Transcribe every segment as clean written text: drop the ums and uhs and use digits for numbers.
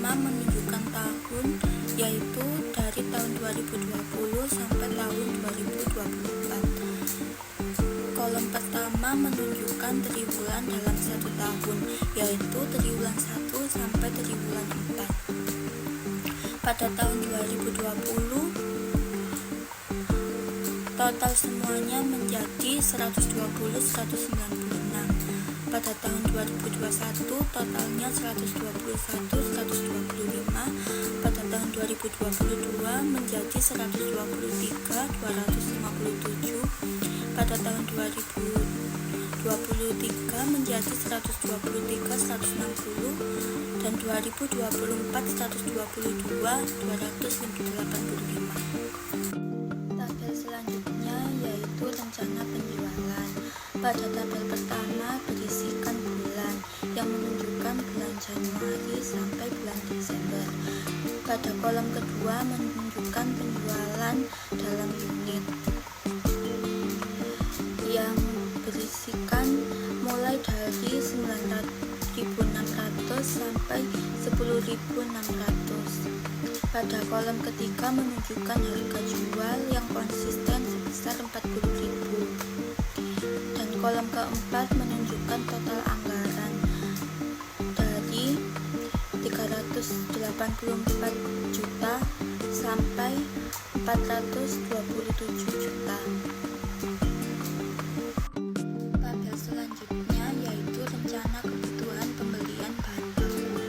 pertama menunjukkan tahun, yaitu dari tahun 2020 sampai tahun 2024. Kolom pertama menunjukkan triwulan dalam satu tahun, yaitu triwulan 1 sampai triwulan 4. Pada tahun 2020, total semuanya menjadi 196. Pada tahun 2021 totalnya 121, 125. Pada tahun 2022 menjadi 123, 257. Pada tahun 2023 menjadi 123, 160. Dan 2024 122, 285. Tabel selanjutnya yaitu rencana penjualan. Pada tabel pertama berisikan bulan yang menunjukkan bulan Januari sampai bulan Desember. Pada kolom kedua menunjukkan penjualan dalam unit yang berisikan mulai dari 9.600 sampai 10.600. Pada kolom ketiga menunjukkan harga jual yang konsisten sebesar 40.000. Dan kolom keempat menunjukkan total anggaran dari 384 juta sampai 427 juta. Tabel selanjutnya yaitu rencana kebutuhan pembelian bahan baku.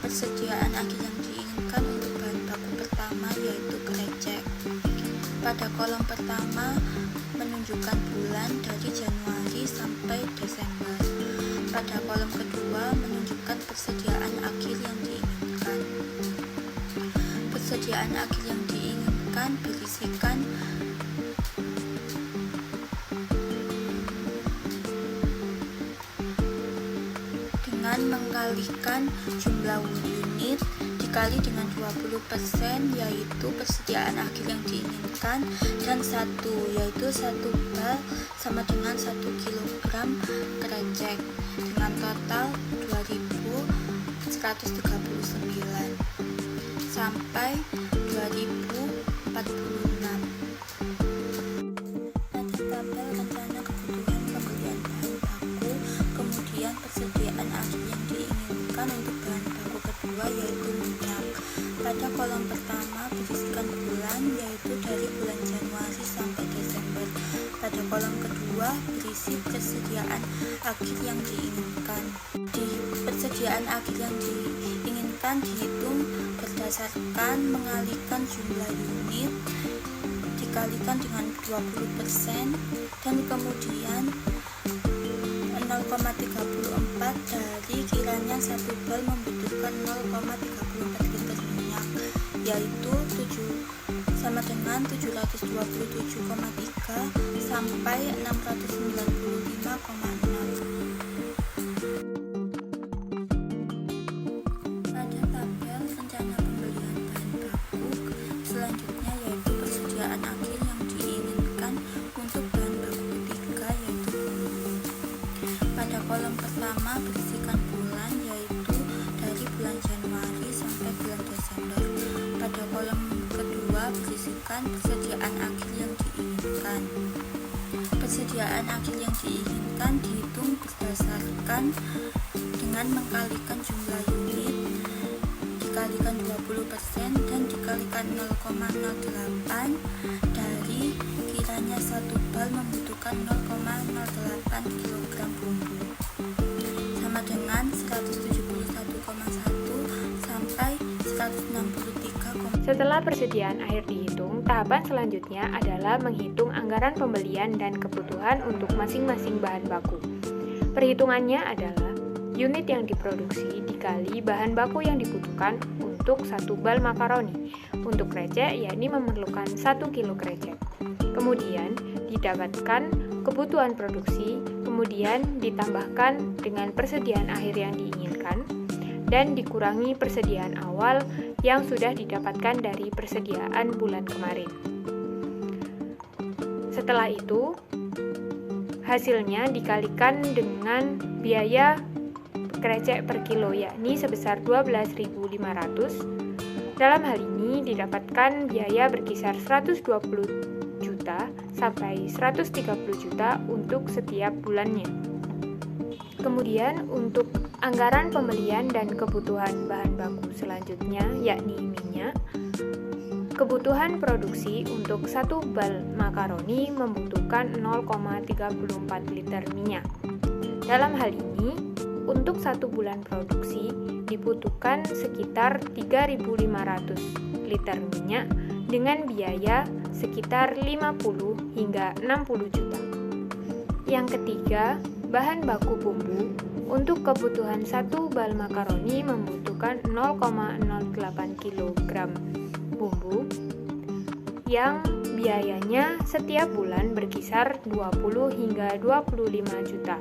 Persediaan akhir yang diinginkan untuk bahan baku pertama yaitu krecek. Pada kolom pertama menunjukkan bulan dari Januari sampai Desember. Pada kolom kedua menunjukkan persediaan akhir yang diinginkan. Persediaan akhir yang diinginkan berisikan dengan mengkalikan jumlah unit dikali dengan 20%, yaitu persediaan akhir yang diinginkan, dan 1, yaitu 1 bal sama dengan 1 kg krecek dengan total 2.139 sampai 2046. Pada tabel rencana kebutuhan pembelian bahan baku, kemudian persediaan akhir yang diinginkan untuk bahan baku kedua yaitu minyak. Pada kolom pertama berisikan bulan yaitu dari bulan Januari sampai Desember. Pada kolom kedua berisi persediaan akhir yang diinginkan. Di persediaan akhir yang diinginkan dihitung berdasarkan mengalihkan jumlah unit dikalikan dengan 20% dan kemudian 0,34 dari kiranya 1 bal membutuhkan 0,34 liter minyak, yaitu sama dengan 727,3 sampai 695,6. Pada tabel rencana pembelian bahan baku selanjutnya yaitu persediaan akhir yang diinginkan untuk bahan baku ketiga yaitu bumbu. Pada kolom pertama berisikan bulan yaitu dari bulan Januari sampai bulan Desember. Pada kolom kedua berisikan persediaan akhir yang diinginkan. Persediaan akhir yang diinginkan dihitung berdasarkan dengan mengkalikan jumlah unit dikalikan 20% dan dikalikan 0,08 dari kiranya 1 bal membutuhkan 0,08 kg bumbu sama dengan 171,1 sampai 163. Setelah persediaan akhir dihitung, tahapan selanjutnya adalah menghitung anggaran pembelian dan kebutuhan untuk masing-masing bahan baku. Perhitungannya adalah unit yang diproduksi dikali bahan baku yang dibutuhkan untuk 1 bal makaroni. Untuk krecek, yakni memerlukan 1 kilo krecek. Kemudian didapatkan kebutuhan produksi, kemudian ditambahkan dengan persediaan akhir yang diinginkan, dan dikurangi persediaan awal yang sudah didapatkan dari persediaan bulan kemarin. Setelah itu, hasilnya dikalikan dengan biaya krecek per kilo, yakni sebesar 12.500. Dalam hal ini didapatkan biaya berkisar 120 juta sampai 130 juta untuk setiap bulannya. Kemudian untuk anggaran pembelian dan kebutuhan bahan baku selanjutnya, yakni minyak. Kebutuhan produksi untuk satu bal makaroni membutuhkan 0,34 liter minyak. Dalam hal ini, untuk satu bulan produksi dibutuhkan sekitar 3.500 liter minyak dengan biaya sekitar 50 hingga 60 juta. Yang ketiga, bahan baku bumbu. Untuk kebutuhan satu bal makaroni membutuhkan 0,08 kg bumbu yang biayanya setiap bulan berkisar 20 hingga 25 juta.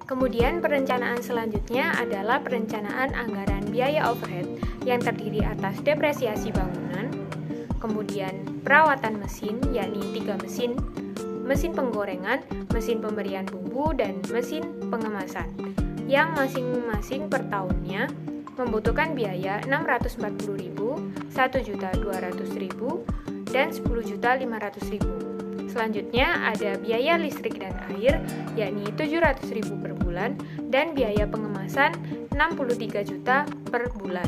Kemudian perencanaan selanjutnya adalah perencanaan anggaran biaya overhead yang terdiri atas depresiasi bangunan, kemudian perawatan mesin, yakni 3 mesin, mesin penggorengan, mesin pemberian bumbu, dan mesin pengemasan, yang masing-masing per tahunnya membutuhkan biaya 640.000, 1.200.000, dan 10.500.000. Selanjutnya ada biaya listrik dan air, yakni 700.000 per bulan, dan biaya pengemasan 63 juta per bulan.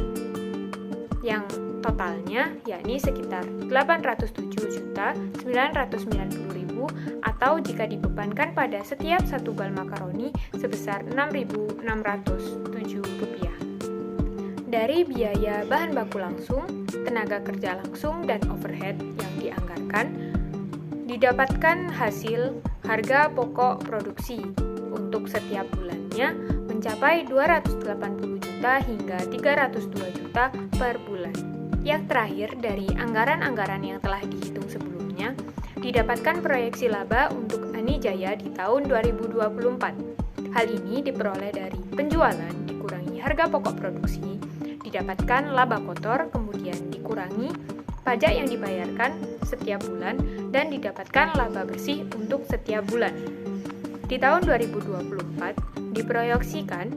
yang totalnya yakni sekitar 807.990.000 atau jika dibebankan pada setiap satu bal makaroni sebesar Rp6.607. Dari biaya bahan baku langsung, tenaga kerja langsung, dan overhead yang dianggarkan, didapatkan hasil harga pokok produksi untuk setiap bulannya mencapai 280 juta hingga 302 juta per bulan. Yang terakhir, dari anggaran-anggaran yang telah dihitung sebelumnya, didapatkan proyeksi laba untuk Anijaya di tahun 2024. Hal ini diperoleh dari penjualan dikurangi harga pokok produksi, didapatkan laba kotor, kemudian dikurangi pajak yang dibayarkan setiap bulan, dan didapatkan laba bersih untuk setiap bulan. Di tahun 2024, diproyeksikan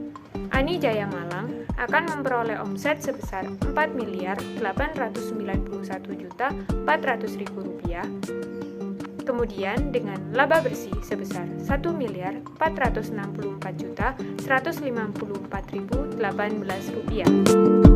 Anijaya Malang akan memperoleh omset sebesar Rp4.991.400.000, kemudian dengan laba bersih sebesar Rp1.464.154.018.